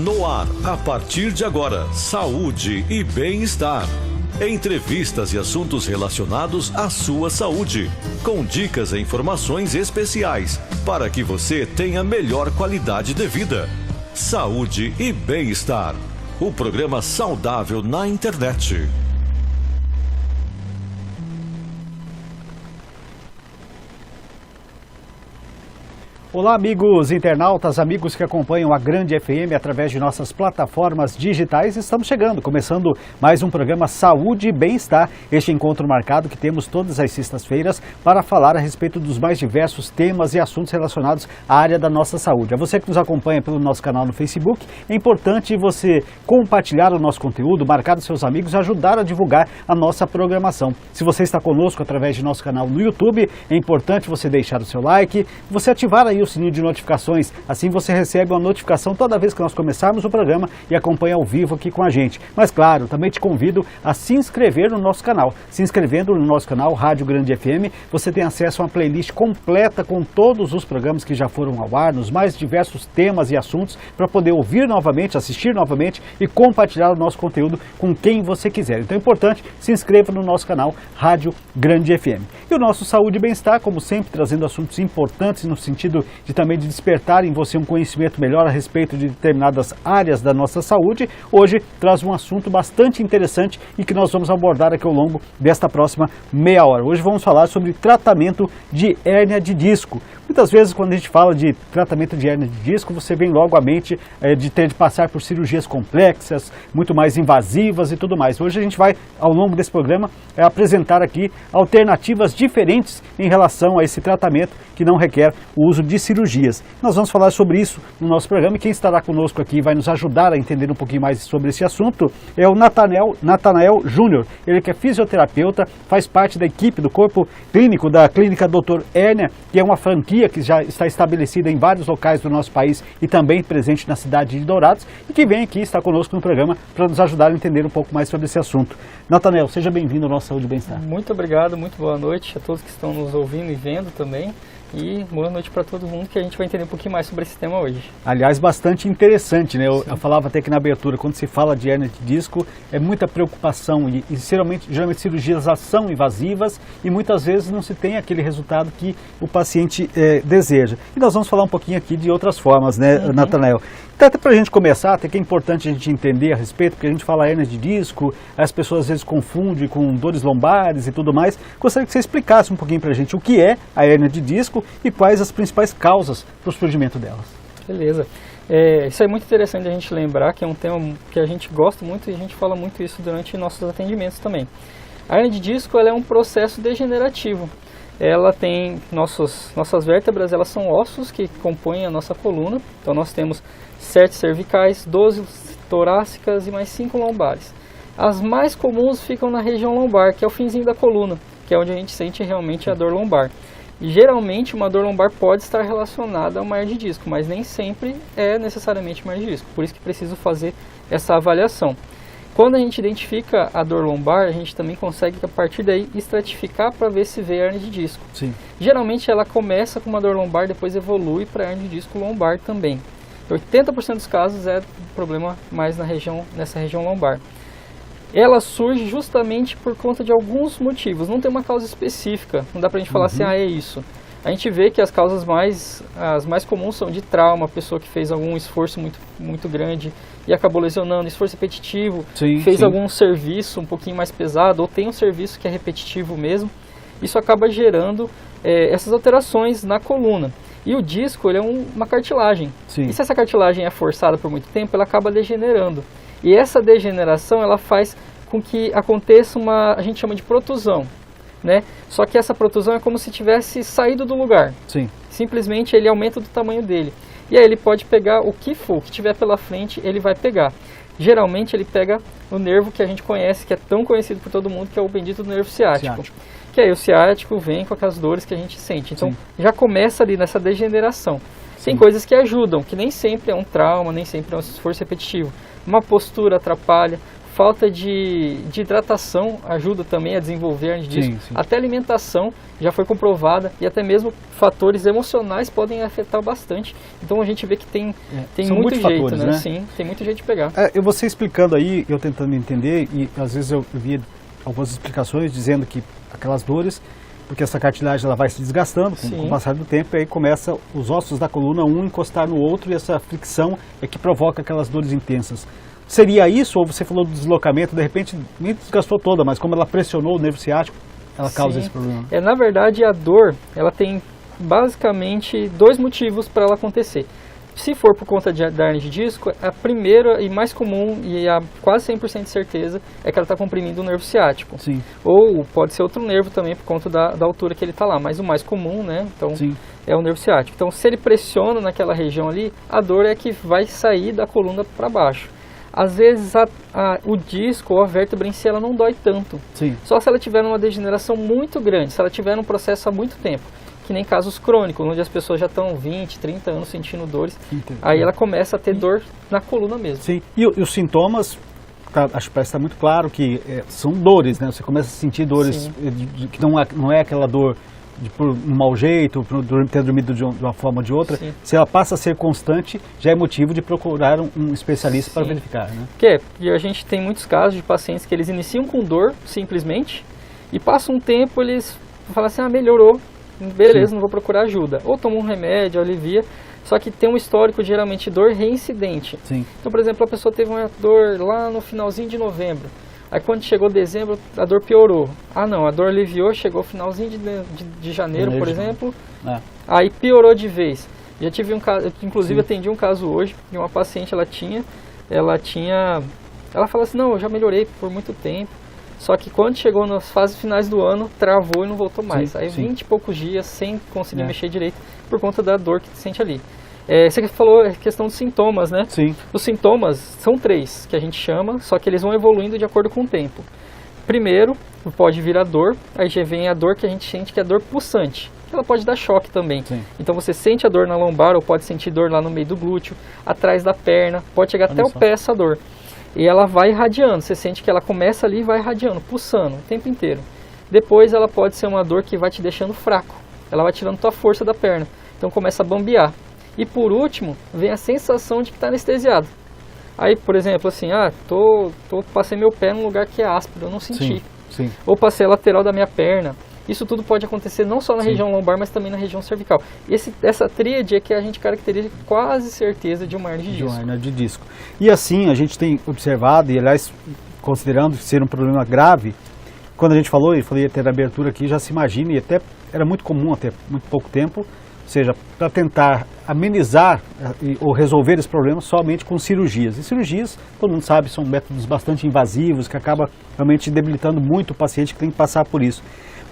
No ar, a partir de agora, saúde e bem-estar. Entrevistas e assuntos relacionados à sua saúde, com dicas e informações especiais para que você tenha melhor qualidade de vida. Saúde e bem-estar. O programa saudável na internet. Olá, amigos internautas, amigos que acompanham a Grande FM através de nossas plataformas digitais. Estamos chegando, começando mais um programa Saúde e Bem-Estar. Este encontro marcado que temos todas as sextas-feiras para falar a respeito dos mais diversos temas e assuntos relacionados à área da nossa saúde. A você que nos acompanha pelo nosso canal no Facebook, é importante você compartilhar o nosso conteúdo, marcar os seus amigos e ajudar a divulgar a nossa programação. Se você está conosco através de nosso canal no YouTube, é importante você deixar o seu like, você ativar aí o sininho de notificações, assim você recebe uma notificação toda vez que nós começarmos o programa e acompanha ao vivo aqui com a gente. Mas claro, também te convido a se inscrever no nosso canal. Se inscrevendo no nosso canal Rádio Grande FM, você tem acesso a uma playlist completa com todos os programas que já foram ao ar, nos mais diversos temas e assuntos, para poder ouvir novamente, assistir novamente e compartilhar o nosso conteúdo com quem você quiser. Então é importante, se inscreva no nosso canal Rádio Grande FM. E o nosso Saúde e Bem-Estar, como sempre, trazendo assuntos importantes no sentido de também de despertar em você um conhecimento melhor a respeito de determinadas áreas da nossa saúde. Hoje traz um assunto bastante interessante e que nós vamos abordar aqui ao longo desta próxima meia hora. Hoje vamos falar sobre tratamento de hérnia de disco. Muitas vezes, quando a gente fala de tratamento de hérnia de disco, você vem logo à mente de ter de passar por cirurgias complexas, muito mais invasivas e tudo mais. Hoje a gente vai, ao longo desse programa, apresentar aqui alternativas diferentes em relação a esse tratamento que não requer o uso de cirurgias. Nós vamos falar sobre isso no nosso programa e quem estará conosco aqui e vai nos ajudar a entender um pouquinho mais sobre esse assunto é o Natanael Júnior. Ele que é fisioterapeuta, faz parte da equipe do corpo clínico da Clínica Dr. Hérnia, que é uma franquia que já está estabelecida em vários locais do nosso país e também presente na cidade de Dourados e que vem aqui estar conosco no programa para nos ajudar a entender um pouco mais sobre esse assunto. Natanael, seja bem-vindo ao nosso Saúde e Bem-Estar. Muito obrigado, muito boa noite a todos que estão nos ouvindo e vendo também. E boa noite para todo mundo, que a gente vai entender um pouquinho mais sobre esse tema hoje. Aliás, bastante interessante, né? Eu falava até que na abertura, quando se fala de hérnia de disco, é muita preocupação e geralmente cirurgias são invasivas e muitas vezes não se tem aquele resultado que o paciente deseja. E nós vamos falar um pouquinho aqui de outras formas, né, Natanael? Então, até para a gente começar, até que é importante a gente entender a respeito, porque a gente fala hérnia de disco, as pessoas às vezes confundem com dores lombares e tudo mais. Gostaria que você explicasse um pouquinho para a gente o que é a hérnia de disco e quais as principais causas para o surgimento delas. Beleza. Isso é muito interessante a gente lembrar, que é um tema que a gente gosta muito e a gente fala muito isso durante nossos atendimentos também. A hérnia de disco ela é um processo degenerativo. Ela tem nossas vértebras, elas são ossos que compõem a nossa coluna. Então nós temos 7 cervicais, 12 torácicas e mais 5 lombares. As mais comuns ficam na região lombar, que é o finzinho da coluna, que é onde a gente sente realmente a dor lombar. E geralmente uma dor lombar pode estar relacionada a uma hérnia de disco, mas nem sempre é necessariamente uma hérnia de disco. Por isso que preciso fazer essa avaliação. Quando a gente identifica a dor lombar, a gente também consegue, a partir daí, estratificar para ver se vê hérnia de disco. Sim. Geralmente ela começa com uma dor lombar, depois evolui para hérnia de disco lombar também. 80% dos casos é problema mais nessa região lombar. Ela surge justamente por conta de alguns motivos, não tem uma causa específica, não dá pra gente falar assim, é isso. A gente vê que as causas as mais comuns são de trauma, pessoa que fez algum esforço muito grande e acabou lesionando, esforço repetitivo, fez algum serviço um pouquinho mais pesado, ou tem um serviço que é repetitivo mesmo, isso acaba gerando essas alterações na coluna. E o disco ele é uma cartilagem, e se essa cartilagem é forçada por muito tempo, ela acaba degenerando. E essa degeneração ela faz com que aconteça a gente chama de protusão, né? Só que essa protusão é como se tivesse saído do lugar. Sim. Simplesmente ele aumenta do tamanho dele. E aí ele pode pegar o que for, o que tiver pela frente, ele vai pegar. Geralmente ele pega o nervo que a gente conhece, que é tão conhecido por todo mundo, que é o bendito do nervo ciático. Que aí o ciático vem com aquelas dores que a gente sente. Então já começa ali nessa degeneração. Tem coisas que ajudam, que nem sempre é um trauma, nem sempre é um esforço repetitivo. Uma postura atrapalha, falta de hidratação ajuda também a desenvolver hernia de disco. Até alimentação já foi comprovada e até mesmo fatores emocionais podem afetar bastante. Então a gente vê que tem muito jeito, fatores, né? Sim, tem muito jeito de pegar. Você explicando aí, eu tentando entender, e às vezes eu via algumas explicações dizendo que aquelas dores, porque essa cartilagem ela vai se desgastando com o passar do tempo, e aí começa os ossos da coluna um encostar no outro, e essa fricção é que provoca aquelas dores intensas. Seria isso, ou você falou do deslocamento, de repente nem desgastou toda, mas como ela pressionou o nervo ciático, ela causa esse problema? Na verdade, a dor, ela tem basicamente 2 motivos para ela acontecer. Se for por conta da hernia de disco, a primeira e mais comum, e a quase 100% de certeza, é que ela está comprimindo o nervo ciático. Sim. Ou pode ser outro nervo também por conta da altura que ele está lá, mas o mais comum, né, então, é o nervo ciático. Então, se ele pressiona naquela região ali, a dor é que vai sair da coluna para baixo. Às vezes o disco ou a vértebra em si ela não dói tanto. Sim. Só se ela tiver uma degeneração muito grande, se ela tiver um processo há muito tempo. Que nem casos crônicos, onde as pessoas já estão 20, 30 anos sentindo dores. Aí ela começa a ter dor na coluna mesmo. Sim. E os sintomas, acho que parece estar muito claro que são dores, né? Você começa a sentir dores que não é aquela dor por um mau jeito, por ter dormido de uma forma ou de outra. Sim. Se ela passa a ser constante, já é motivo de procurar um especialista para verificar, né? E a gente tem muitos casos de pacientes que eles iniciam com dor, simplesmente, e passa um tempo eles falam assim, melhorou. Beleza, não vou procurar ajuda. Ou toma um remédio, alivia, só que tem um histórico geralmente de dor reincidente. Sim. Então, por exemplo, a pessoa teve uma dor lá no finalzinho de novembro. Aí quando chegou dezembro, a dor piorou. A dor aliviou, chegou finalzinho de janeiro, por exemplo. Aí piorou de vez. Já tive um caso, inclusive atendi um caso hoje, de uma paciente, ela falou assim, eu já melhorei por muito tempo. Só que quando chegou nas fases finais do ano, travou e não voltou mais. Aí 20 e poucos dias sem conseguir mexer direito por conta da dor que sente ali. Você falou a questão dos sintomas, né? Sim. Os sintomas são 3 que a gente chama, só que eles vão evoluindo de acordo com o tempo. Primeiro, pode vir a dor, aí já vem a dor que a gente sente que é a dor pulsante. Ela pode dar choque também. Sim. Então você sente a dor na lombar ou pode sentir dor lá no meio do glúteo, atrás da perna, pode chegar até o pé essa dor. E ela vai irradiando, você sente que ela começa ali e vai irradiando, pulsando o tempo inteiro. Depois ela pode ser uma dor que vai te deixando fraco, ela vai tirando tua força da perna, então começa a bambear. E por último, vem a sensação de que está anestesiado. Aí, por exemplo, assim, passei meu pé num lugar que é áspero, eu não senti. Sim. Ou passei a lateral da minha perna. Isso tudo pode acontecer não só na região lombar, mas também na região cervical. Essa tríade é que a gente caracteriza quase certeza de uma hernia de disco. De uma hernia de disco. E assim, a gente tem observado, e aliás, considerando ser um problema grave, quando a gente falou, e falei até na abertura aqui, já se imagina, e até era muito comum até muito pouco tempo, ou seja, para tentar amenizar ou resolver esse problema somente com cirurgias. E cirurgias, todo mundo sabe, são métodos bastante invasivos, que acaba realmente debilitando muito o paciente que tem que passar por isso.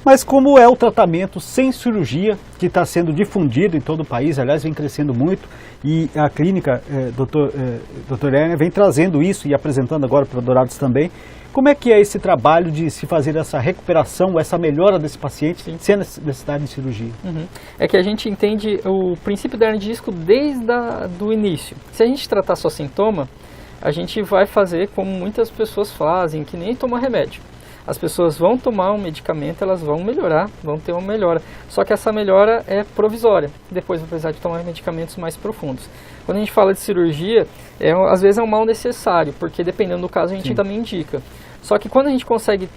Mas como é o tratamento sem cirurgia, que está sendo difundido em todo o país, aliás, vem crescendo muito, e a clínica Dr. Erner vem trazendo isso e apresentando agora para Dourados também. Como é que é esse trabalho de se fazer essa recuperação, essa melhora desse paciente, sem necessidade de cirurgia? É que a gente entende o princípio da hernia de disco desde o início. Se a gente tratar só sintoma, a gente vai fazer como muitas pessoas fazem, que nem tomar remédio. As pessoas vão tomar um medicamento, elas vão melhorar, vão ter uma melhora. Só que essa melhora é provisória. Depois vai precisar de tomar medicamentos mais profundos. Quando a gente fala de cirurgia, às vezes é um mal necessário, porque dependendo do caso a gente também indica. Só que quando a gente consegue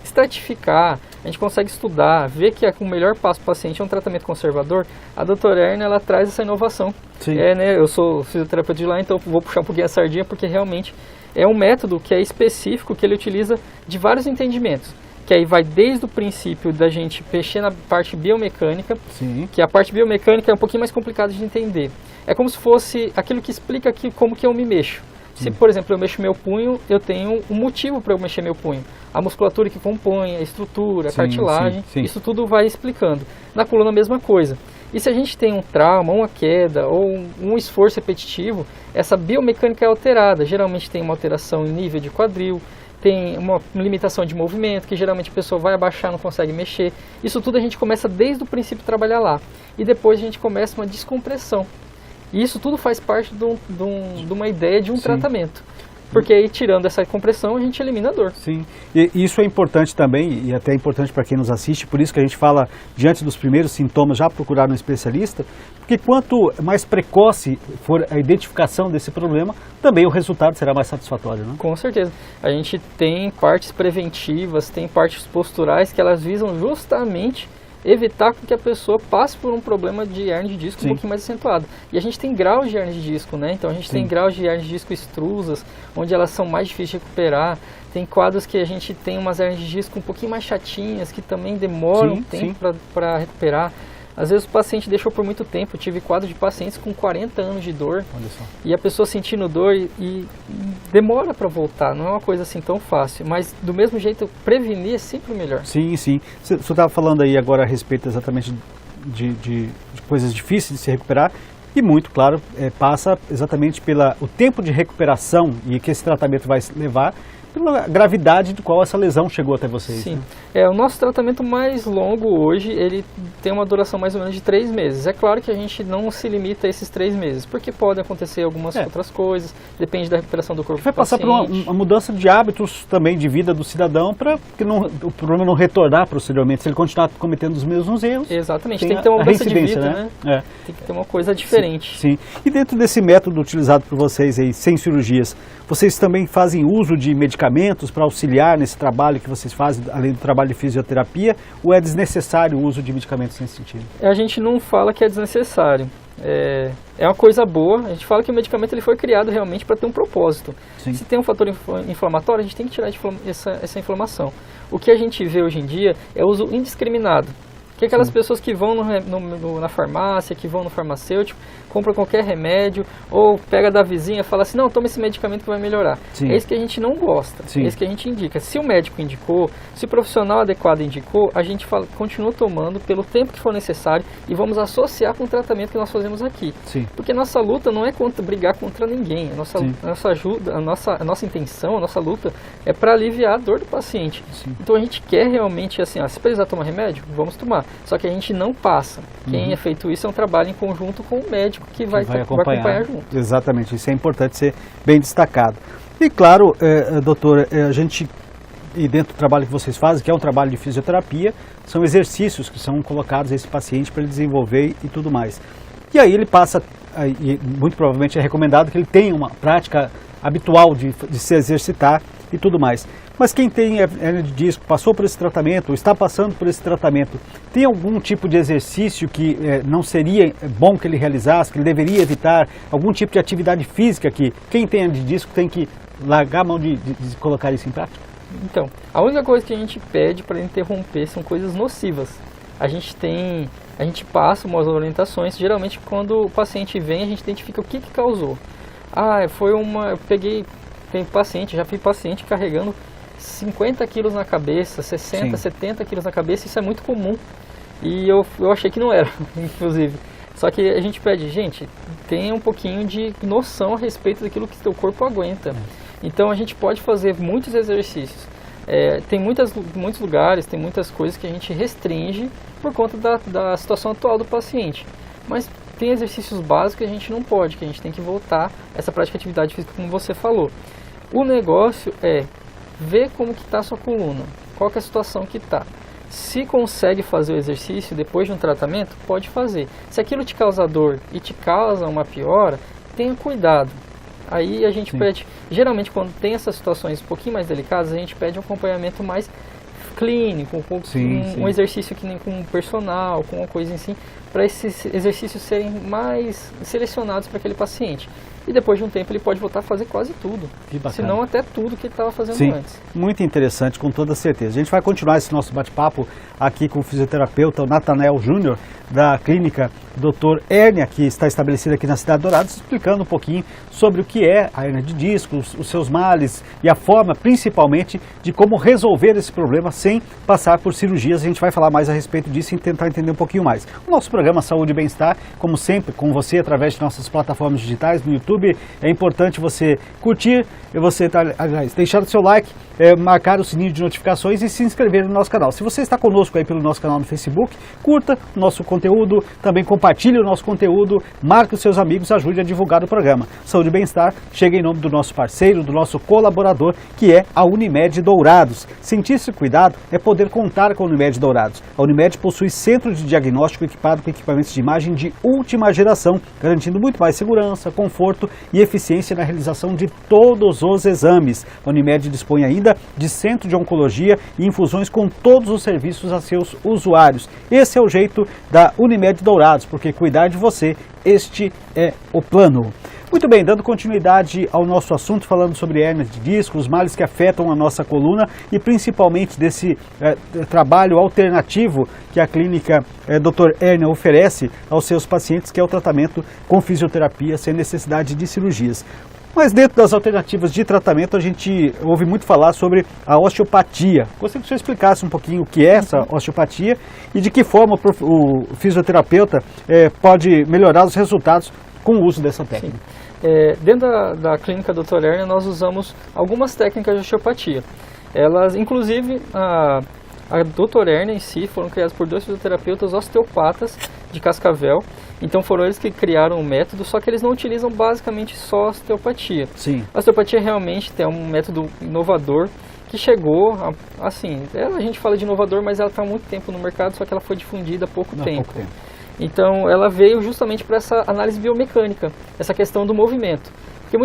estratificar, a gente consegue estudar, ver que o melhor passo para o paciente é um tratamento conservador, a doutora Erna, ela traz essa inovação. Eu sou fisioterapeuta de lá, então vou puxar um pouquinho a sardinha, porque realmente é um método que é específico, que ele utiliza de vários entendimentos. Que aí vai desde o princípio da gente mexer na parte biomecânica, que a parte biomecânica é um pouquinho mais complicada de entender. É como se fosse aquilo que explica como que eu me mexo. Se, por exemplo, eu mexo meu punho, eu tenho um motivo para eu mexer meu punho. A musculatura que compõe, a estrutura, a cartilagem, isso tudo vai explicando. Na coluna a mesma coisa. E se a gente tem um trauma, uma queda ou um esforço repetitivo, essa biomecânica é alterada. Geralmente tem uma alteração em nível de quadril, tem uma limitação de movimento, que geralmente a pessoa vai abaixar, não consegue mexer. Isso tudo a gente começa desde o princípio a trabalhar lá. E depois a gente começa uma descompressão. E isso tudo faz parte de uma ideia de um tratamento. porque aí tirando essa compressão a gente elimina a dor. Sim, e isso é importante também, e até é importante para quem nos assiste, por isso que a gente fala, diante dos primeiros sintomas, já procurar um especialista, porque quanto mais precoce for a identificação desse problema, também o resultado será mais satisfatório, né? Com certeza. A gente tem partes preventivas, tem partes posturais que elas visam justamente evitar que a pessoa passe por um problema de hernia de disco um pouquinho mais acentuado. E a gente tem graus de hernia de disco, né? Então a gente tem graus de hernia de disco extrusas, onde elas são mais difíceis de recuperar. Tem quadros que a gente tem umas hernias de disco um pouquinho mais chatinhas, que também demoram tempo para recuperar. Às vezes o paciente deixou por muito tempo. Eu tive quadro de pacientes com 40 anos de dor. Olha só. E a pessoa sentindo dor e demora para voltar. Não é uma coisa assim tão fácil. Mas do mesmo jeito, prevenir é sempre o melhor. Sim, sim. Você estava falando aí agora a respeito exatamente de coisas difíceis de se recuperar. E muito, claro, passa exatamente o tempo de recuperação e que esse tratamento vai levar, pela gravidade do qual essa lesão chegou até vocês. Sim. Né? O nosso tratamento mais longo hoje, ele tem uma duração mais ou menos de 3 meses. É claro que a gente não se limita a esses 3 meses, porque podem acontecer algumas outras coisas, depende da recuperação do corpo do paciente. Vai passar por uma mudança de hábitos também de vida do cidadão para que o problema não retornar posteriormente, se ele continuar cometendo os mesmos erros. Exatamente, tem que ter uma mudança de vida, né? Tem que ter uma coisa diferente. Sim. E dentro desse método utilizado por vocês aí, sem cirurgias, vocês também fazem uso de medicamentos para auxiliar nesse trabalho que vocês fazem, além do trabalho de fisioterapia, ou é desnecessário o uso de medicamentos nesse sentido? A gente não fala que é desnecessário. É uma coisa boa. A gente fala que o medicamento ele foi criado realmente para ter um propósito. Sim. Se tem um fator inflamatório, a gente tem que tirar essa inflamação. O que a gente vê hoje em dia é o uso indiscriminado. Que aquelas pessoas que vão na farmácia, que vão no farmacêutico, compram qualquer remédio, ou pega da vizinha e fala assim, não, toma esse medicamento que vai melhorar. Sim. É isso que a gente não gosta, é isso que a gente indica. Se o médico indicou, se o profissional adequado indicou, a gente continua tomando pelo tempo que for necessário e vamos associar com o tratamento que nós fazemos aqui. Sim. Porque nossa luta não é brigar contra ninguém, a nossa intenção, a nossa luta é para aliviar a dor do paciente. Sim. Então a gente quer realmente, assim, se precisar tomar remédio, vamos tomar. Só que a gente não passa. Quem é feito isso é um trabalho em conjunto com o médico que vai acompanhar junto. Exatamente, isso é importante ser bem destacado. E claro, doutor, a gente, e dentro do trabalho que vocês fazem, que é um trabalho de fisioterapia, são exercícios que são colocados a esse paciente para ele desenvolver e tudo mais. E aí ele passa, e muito provavelmente é recomendado que ele tenha uma prática habitual de se exercitar e tudo mais. Mas quem tem hernia de disco, passou por esse tratamento, ou está passando por esse tratamento, tem algum tipo de exercício que não seria bom que ele realizasse, que ele deveria evitar, algum tipo de atividade física que quem tem hernia de disco tem que largar a mão de colocar isso em prática? Então, a única coisa que a gente pede para interromper são coisas nocivas. A gente passa umas orientações, geralmente quando o paciente vem, a gente identifica o que causou. Já fui paciente carregando 50 quilos na cabeça, 60, 70 quilos na cabeça, isso é muito comum. E eu achei que não era, inclusive. Só que a gente pede, gente, tenha um pouquinho de noção a respeito daquilo que seu corpo aguenta. Então a gente pode fazer muitos exercícios. Tem muitos lugares, tem muitas coisas que a gente restringe por conta da situação atual do paciente. Mas tem exercícios básicos que a gente não pode, que a gente tem que voltar a essa prática de atividade física como você falou. O negócio é ver como que está a sua coluna, qual que é a situação que está. Se consegue fazer o exercício depois de um tratamento, pode fazer. Se aquilo te causa dor e te causa uma piora, tenha cuidado. Aí a gente pede, geralmente quando tem essas situações um pouquinho mais delicadas, a gente pede um acompanhamento mais clínico, um exercício que nem com um personal, com uma coisa assim, para esses exercícios serem mais selecionados para aquele paciente. E depois de um tempo ele pode voltar a fazer quase tudo, se não até tudo que ele estava fazendo antes. Muito interessante, com toda certeza. A gente vai continuar esse nosso bate-papo aqui com o fisioterapeuta Natanael Júnior, da clínica Dr. Hérnia, que está estabelecida aqui na Cidade Dourada, explicando um pouquinho sobre o que é a hérnia de disco, os seus males e a forma, principalmente, de como resolver esse problema sem passar por cirurgias. A gente vai falar mais a respeito disso e tentar entender um pouquinho mais. O nosso programa programa Saúde e Bem-Estar, como sempre, com você através de nossas plataformas digitais no YouTube. É importante você curtir, e você deixar o seu like, marcar o sininho de notificações e se inscrever no nosso canal. Se você está conosco aí pelo nosso canal no Facebook, curta o nosso conteúdo, também compartilhe o nosso conteúdo, marque os seus amigos, ajude a divulgar o programa. Saúde e Bem-Estar chega em nome do nosso parceiro, do nosso colaborador, que é a Unimed Dourados. Sentir-se cuidado é poder contar com a Unimed Dourados. A Unimed possui centro de diagnóstico equipado com equipamentos de imagem de última geração, garantindo muito mais segurança, conforto e eficiência na realização de todos os exames. A Unimed dispõe ainda de centro de oncologia e infusões com todos os serviços a seus usuários. Esse é o jeito da Unimed Dourados, porque cuidar de você, este é o plano. Muito bem, dando continuidade ao nosso assunto, falando sobre hérnia de disco, os males que afetam a nossa coluna e principalmente desse trabalho alternativo que a clínica Dr. Hérnia oferece aos seus pacientes, que é o tratamento com fisioterapia sem necessidade de cirurgias. Mas dentro das alternativas de tratamento, a gente ouve muito falar sobre a osteopatia. Gostaria que você explicasse um pouquinho o que é essa osteopatia e de que forma o fisioterapeuta pode melhorar os resultados com o uso dessa técnica. Dentro da clínica Dr. Hérnia, nós usamos algumas técnicas de osteopatia. Elas, inclusive, a Dr. Hérnia em si, foram criadas por 2 fisioterapeutas osteopatas de Cascavel. Então foram eles que criaram o método, só que eles não utilizam basicamente só a osteopatia. Sim. A osteopatia realmente tem um método inovador que chegou, assim, a gente fala de inovador, mas ela está há muito tempo no mercado, só que ela foi difundida há pouco tempo. Então ela veio justamente para essa análise biomecânica, essa questão do movimento. Porque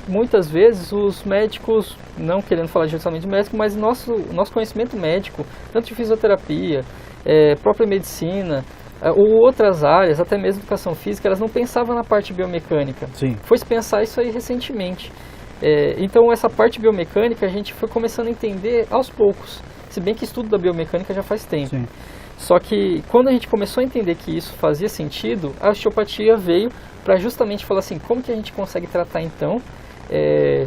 muitas vezes os médicos, não querendo falar diretamente de médico, mas nosso conhecimento médico, tanto de fisioterapia, própria medicina, ou outras áreas, até mesmo educação física, elas não pensavam na parte biomecânica. Sim. Foi-se pensar isso aí recentemente. Então essa parte biomecânica a gente foi começando a entender aos poucos, se bem que estudo da biomecânica já faz tempo. Sim. Só que quando a gente começou a entender que isso fazia sentido, a osteopatia veio para justamente falar assim, como que a gente consegue tratar então,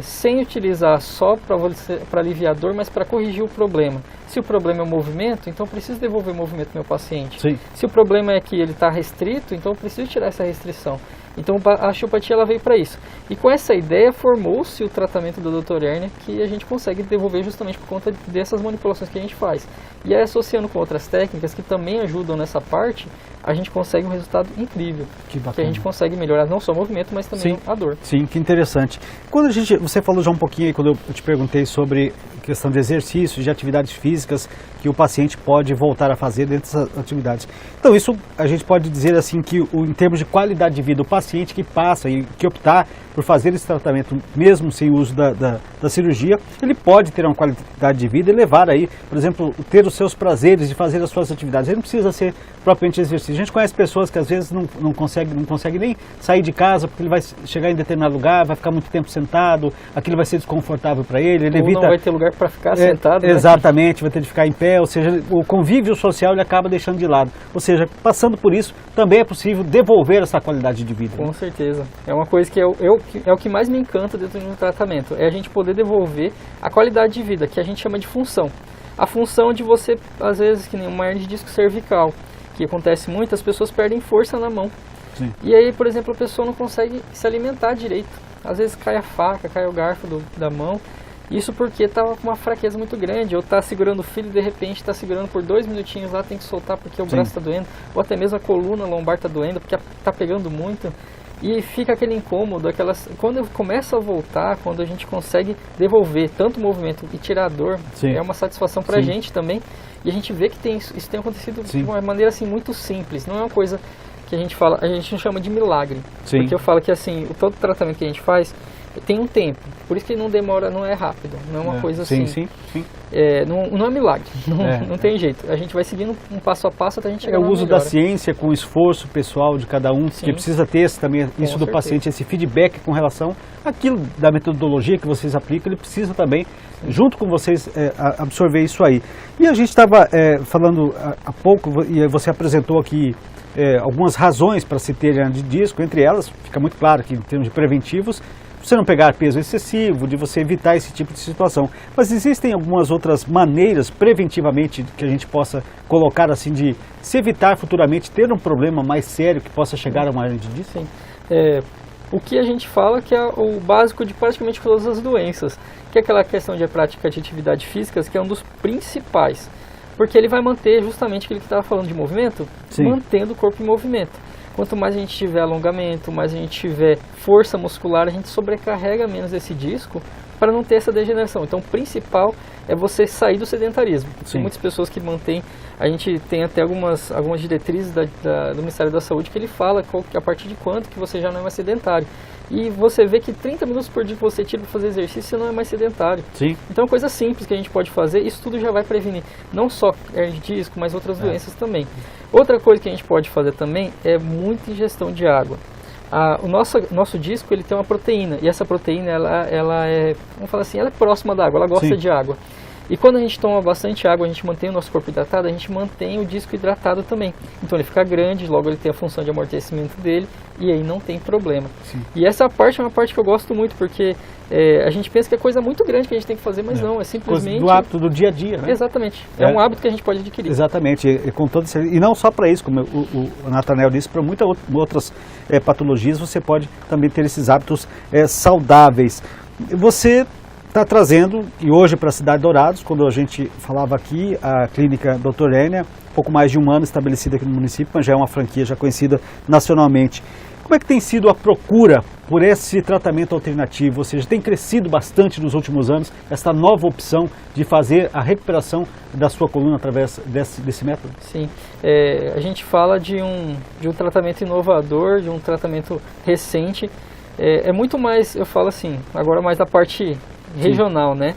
sem utilizar só para aliviar a dor, mas para corrigir o problema. Se o problema é o movimento, então eu preciso devolver o movimento ao meu paciente. Sim. Se o problema é que ele está restrito, então eu preciso tirar essa restrição. Então a osteopatia ela veio para isso. E com essa ideia formou-se o tratamento do Dr. Hérnia, que a gente consegue devolver justamente por conta dessas manipulações que a gente faz. E aí, associando com outras técnicas que também ajudam nessa parte, a gente consegue um resultado incrível. Que bacana. Que a gente consegue melhorar não só o movimento, mas também a dor. Sim, que interessante. Quando você falou já um pouquinho aí, quando eu te perguntei sobre questão de exercícios, de atividades físicas que o paciente pode voltar a fazer dentro dessas atividades. Então isso a gente pode dizer assim que em termos de qualidade de vida, o paciente que passa e que optar por fazer esse tratamento mesmo sem o uso da cirurgia, ele pode ter uma qualidade de vida e levar aí, por exemplo, ter os seus prazeres de fazer as suas atividades. Ele não precisa ser propriamente exercício. A gente conhece pessoas que às vezes não consegue nem sair de casa porque ele vai chegar em determinado lugar, vai ficar muito tempo sentado, aquilo vai ser desconfortável para ele. Ele evita, não vai ter lugar para ficar sentado. Né? Exatamente, vai ter de ficar em pé, ou seja, o convívio social ele acaba deixando de lado. Ou seja, passando por isso, também é possível devolver essa qualidade de vida. Com certeza. É uma coisa que é o que mais me encanta dentro de um tratamento, é a gente poder devolver a qualidade de vida, que a gente chama de função. A função de você, às vezes, que nem uma hernia de disco cervical, que acontece muito, as pessoas perdem força na mão. Sim. E aí, por exemplo, a pessoa não consegue se alimentar direito. Às vezes cai a faca, cai o garfo da mão. Isso porque está com uma fraqueza muito grande, ou está segurando o filho e de repente está segurando por 2 minutinhos lá, tem que soltar porque o braço está doendo, ou até mesmo a coluna lombar está doendo porque está pegando muito. E fica aquele incômodo, quando começa a voltar, quando a gente consegue devolver tanto o movimento e tirar a dor, é uma satisfação para a gente também. E a gente vê que isso tem acontecido de uma maneira assim, muito simples, não é uma coisa que a gente fala, a gente não chama de milagre. Porque eu falo que assim, todo tratamento que a gente faz tem um tempo, por isso que não demora, não é rápido, não é uma coisa assim, não é milagre, não tem jeito, a gente vai seguindo um passo a passo até a gente chegar na melhora. É o uso da ciência com o esforço pessoal de cada um, que precisa ter também isso do paciente, esse feedback com relação àquilo da metodologia que vocês aplicam, ele precisa também, junto com vocês, absorver isso aí. E a gente estava falando há pouco, e você apresentou aqui algumas razões para se ter hernia de disco, entre elas, fica muito claro que em termos de preventivos, você não pegar peso excessivo, de você evitar esse tipo de situação. Mas existem algumas outras maneiras, preventivamente, que a gente possa colocar assim, de se evitar futuramente ter um problema mais sério que possa chegar a uma hernia de disco? Sim. O que a gente fala que é o básico de praticamente todas as doenças, que é aquela questão de prática de atividade física, que é um dos principais. Porque ele vai manter justamente aquilo que estava falando de movimento, Sim. mantendo o corpo em movimento. Quanto mais a gente tiver alongamento, mais a gente tiver força muscular, a gente sobrecarrega menos esse disco para não ter essa degeneração. Então, o principal é você sair do sedentarismo. Tem muitas pessoas que mantêm, a gente tem até algumas diretrizes do Ministério da Saúde que ele fala a partir de quanto que você já não é mais sedentário. E você vê que 30 minutos por dia que você tira para fazer exercício, você não é mais sedentário. Sim. Então, é uma coisa simples que a gente pode fazer, isso tudo já vai prevenir, não só hernia de disco, mas outras doenças também. Outra coisa que a gente pode fazer também é muita ingestão de água. O nosso disco ele tem uma proteína, e essa proteína ela é, vamos falar assim, ela é próxima da água, ela gosta de água. E quando a gente toma bastante água, a gente mantém o nosso corpo hidratado, a gente mantém o disco hidratado também. Então ele fica grande, logo ele tem a função de amortecimento dele, e aí não tem problema. Sim. E essa parte é uma parte que eu gosto muito, porque a gente pensa que é coisa muito grande que a gente tem que fazer, mas não, é simplesmente... do hábito do dia a dia, né? Exatamente, é um hábito que a gente pode adquirir. Exatamente, e não só para isso, como o Nathanael disse, para muitas outras patologias você pode também ter esses hábitos saudáveis. Você está trazendo, e hoje para a cidade de Dourados, quando a gente falava aqui, a clínica Dr. Enia, pouco mais de um ano estabelecida aqui no município, mas já é uma franquia já conhecida nacionalmente. Como é que tem sido a procura por esse tratamento alternativo? Ou seja, tem crescido bastante nos últimos anos essa nova opção de fazer a recuperação da sua coluna através desse método? Sim, a gente fala de um tratamento inovador, de um tratamento recente. É muito mais, eu falo assim, agora mais da parte regional, né?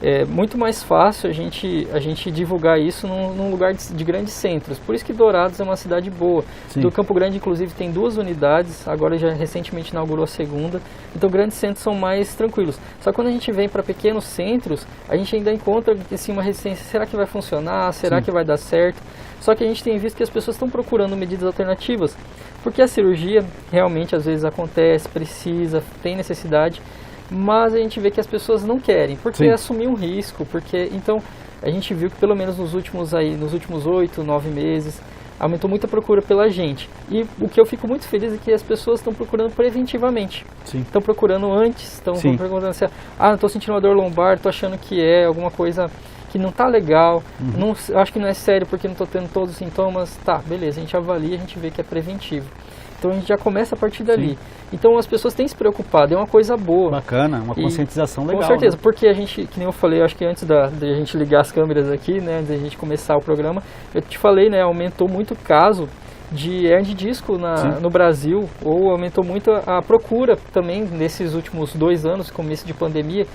É muito mais fácil a gente divulgar isso num lugar de grandes centros. Por isso que Dourados é uma cidade boa. Sim. Do Campo Grande, inclusive, tem 2 unidades, agora já recentemente inaugurou a segunda. Então, grandes centros são mais tranquilos. Só que quando a gente vem para pequenos centros, a gente ainda encontra assim, uma resistência. Será que vai funcionar? Será que vai dar certo? Só que a gente tem visto que as pessoas estão procurando medidas alternativas, porque a cirurgia realmente às vezes acontece, precisa, tem necessidade, mas a gente vê que as pessoas não querem, porque assumir um risco, então a gente viu que pelo menos nos últimos 8, 9 meses, aumentou muito a procura pela gente. E o que eu fico muito feliz é que as pessoas estão procurando preventivamente. Estão procurando antes, estão perguntando assim, não estou sentindo uma dor lombar, estou achando que é alguma coisa que não está legal, acho que não é sério porque não estou tendo todos os sintomas. Tá, beleza, a gente avalia, a gente vê que é preventivo. Então a gente já começa a partir dali. Então as pessoas têm se preocupado, é uma coisa boa. Bacana, uma conscientização legal. Com certeza, né? porque a gente, que nem eu falei, acho que antes de a gente ligar as câmeras aqui, né, antes de a gente começar o programa, eu te falei, né, aumentou muito o caso de hernia de disco no Brasil, ou aumentou muito a procura também nesses últimos 2 anos, começo de pandemia.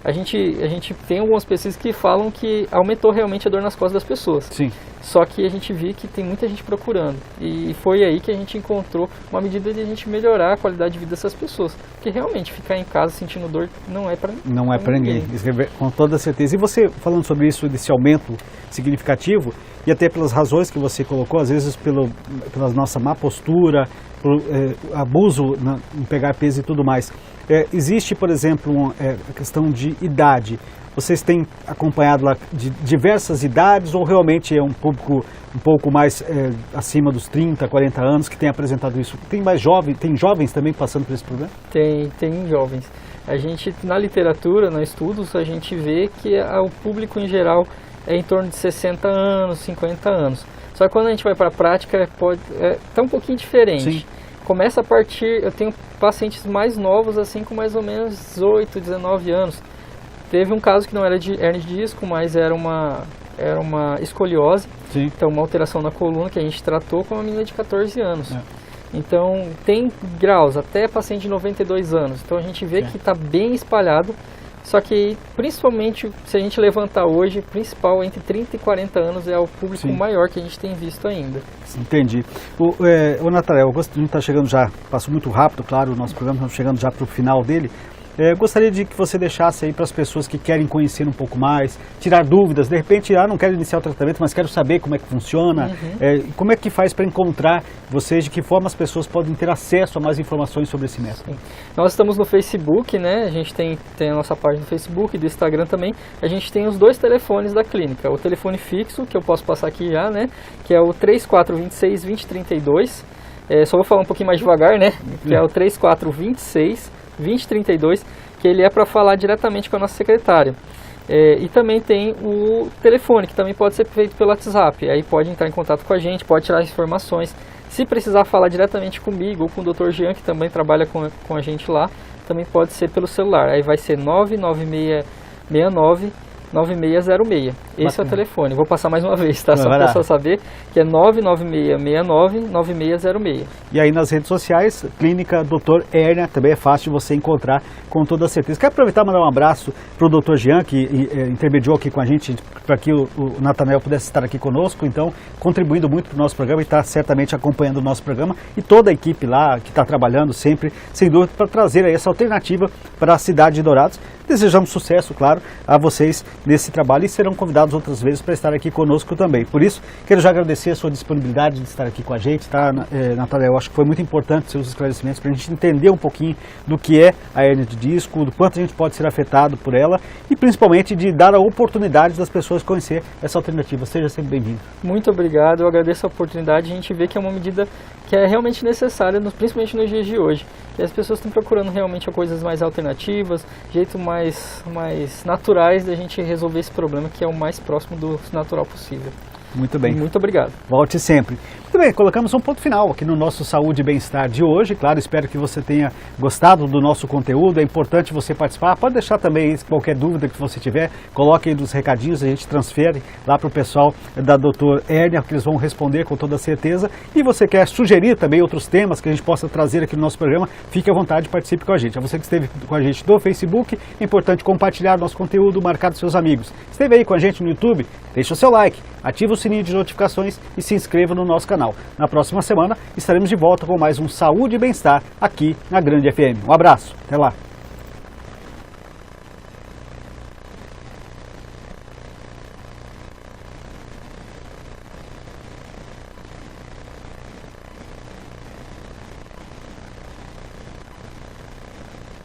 A gente tem algumas pesquisas que falam que aumentou realmente a dor nas costas das pessoas. Sim. Só que a gente viu que tem muita gente procurando. E foi aí que a gente encontrou uma medida de a gente melhorar a qualidade de vida dessas pessoas. Porque realmente ficar em casa sentindo dor não é para ninguém. Não é para ninguém, com toda certeza. E você falando sobre isso, desse aumento significativo, e até pelas razões que você colocou, às vezes pela nossa má postura, pelo abuso em pegar peso e tudo mais. Existe, por exemplo, a questão de idade. Vocês têm acompanhado lá de diversas idades ou realmente é um público um pouco mais acima dos 30, 40 anos que tem apresentado isso? Tem jovens também passando por esse problema? Tem jovens. A gente, na literatura, nos estudos, a gente vê que o público em geral é em torno de 60 anos, 50 anos. Só que quando a gente vai para a prática, tá um pouquinho diferente. Sim. Começa a partir, eu tenho pacientes mais novos, assim, com mais ou menos 18, 19 anos. Teve um caso que não era de hernia de disco, mas era uma escoliose. Sim. Então, uma alteração na coluna que a gente tratou com uma menina de 14 anos. Então, tem graus, até paciente de 92 anos. Então, a gente vê que está bem espalhado. Só que, principalmente, se a gente levantar hoje, principal entre 30 e 40 anos é o público maior que a gente tem visto ainda. Entendi. O Nathanael, a gente está chegando já, passou muito rápido, claro, o nosso programa está chegando já para o final dele. Gostaria de que você deixasse aí para as pessoas que querem conhecer um pouco mais, tirar dúvidas, de repente, não quero iniciar o tratamento, mas quero saber como é que funciona, como é que faz para encontrar vocês, de que forma as pessoas podem ter acesso a mais informações sobre esse método. Sim. Nós estamos no Facebook, né? A gente tem a nossa página do Facebook e do Instagram também. A gente tem os 2 telefones da clínica, o telefone fixo, que eu posso passar aqui já, né? Que é o 3426-2032. Só vou falar um pouquinho mais devagar, né? Que é o 3426-2032, que ele é para falar diretamente com a nossa secretária. E também tem o telefone, que também pode ser feito pelo WhatsApp. Aí pode entrar em contato com a gente, pode tirar informações. Se precisar falar diretamente comigo ou com o Dr. Jean, que também trabalha com a gente lá, também pode ser pelo celular. Aí vai ser 99669-9606. Esse é o telefone. Vou passar mais uma vez, tá? Só para a pessoa saber que é 99669-9606. E aí nas redes sociais, Clínica Dr. Hérnia, também é fácil de você encontrar com toda certeza. Quero aproveitar e mandar um abraço para o Dr. Jean, que intermediou aqui com a gente, para que o Natanael pudesse estar aqui conosco, então contribuindo muito para o nosso programa e está certamente acompanhando o nosso programa, e toda a equipe lá que está trabalhando sempre, sem dúvida, para trazer aí essa alternativa para a cidade de Dourados. Desejamos sucesso, claro, a vocês nesse trabalho e serão convidados outras vezes para estar aqui conosco também. Por isso, quero já agradecer a sua disponibilidade de estar aqui com a gente, tá, Natália? Eu acho que foi muito importante seus esclarecimentos para a gente entender um pouquinho do que é a hérnia de disco, do quanto a gente pode ser afetado por ela e principalmente de dar a oportunidade das pessoas conhecer essa alternativa. Seja sempre bem-vindo. Muito obrigado, eu agradeço a oportunidade. A gente vê que é uma medida que é realmente necessária, principalmente nos dias de hoje. E as pessoas estão procurando realmente coisas mais alternativas, jeito mais naturais da gente resolver esse problema, que é o mais próximo do natural possível. Muito bem. Muito obrigado. Volte sempre. Muito bem, colocamos um ponto final aqui no nosso Saúde e Bem-Estar de hoje. Claro, espero que você tenha gostado do nosso conteúdo. É importante você participar. Pode deixar também qualquer dúvida que você tiver. Coloque aí nos recadinhos, a gente transfere lá para o pessoal da Dr. Hérnia, que eles vão responder com toda certeza. E você quer sugerir também outros temas que a gente possa trazer aqui no nosso programa, fique à vontade, participe com a gente. A você que esteve com a gente no Facebook, é importante compartilhar nosso conteúdo, marcar dos seus amigos. Esteve aí com a gente no YouTube, deixa o seu like, ativa o sininho de notificações e se inscreva no nosso canal. Na próxima semana estaremos de volta com mais um Saúde e Bem-Estar aqui na Grande FM. Um abraço, até lá!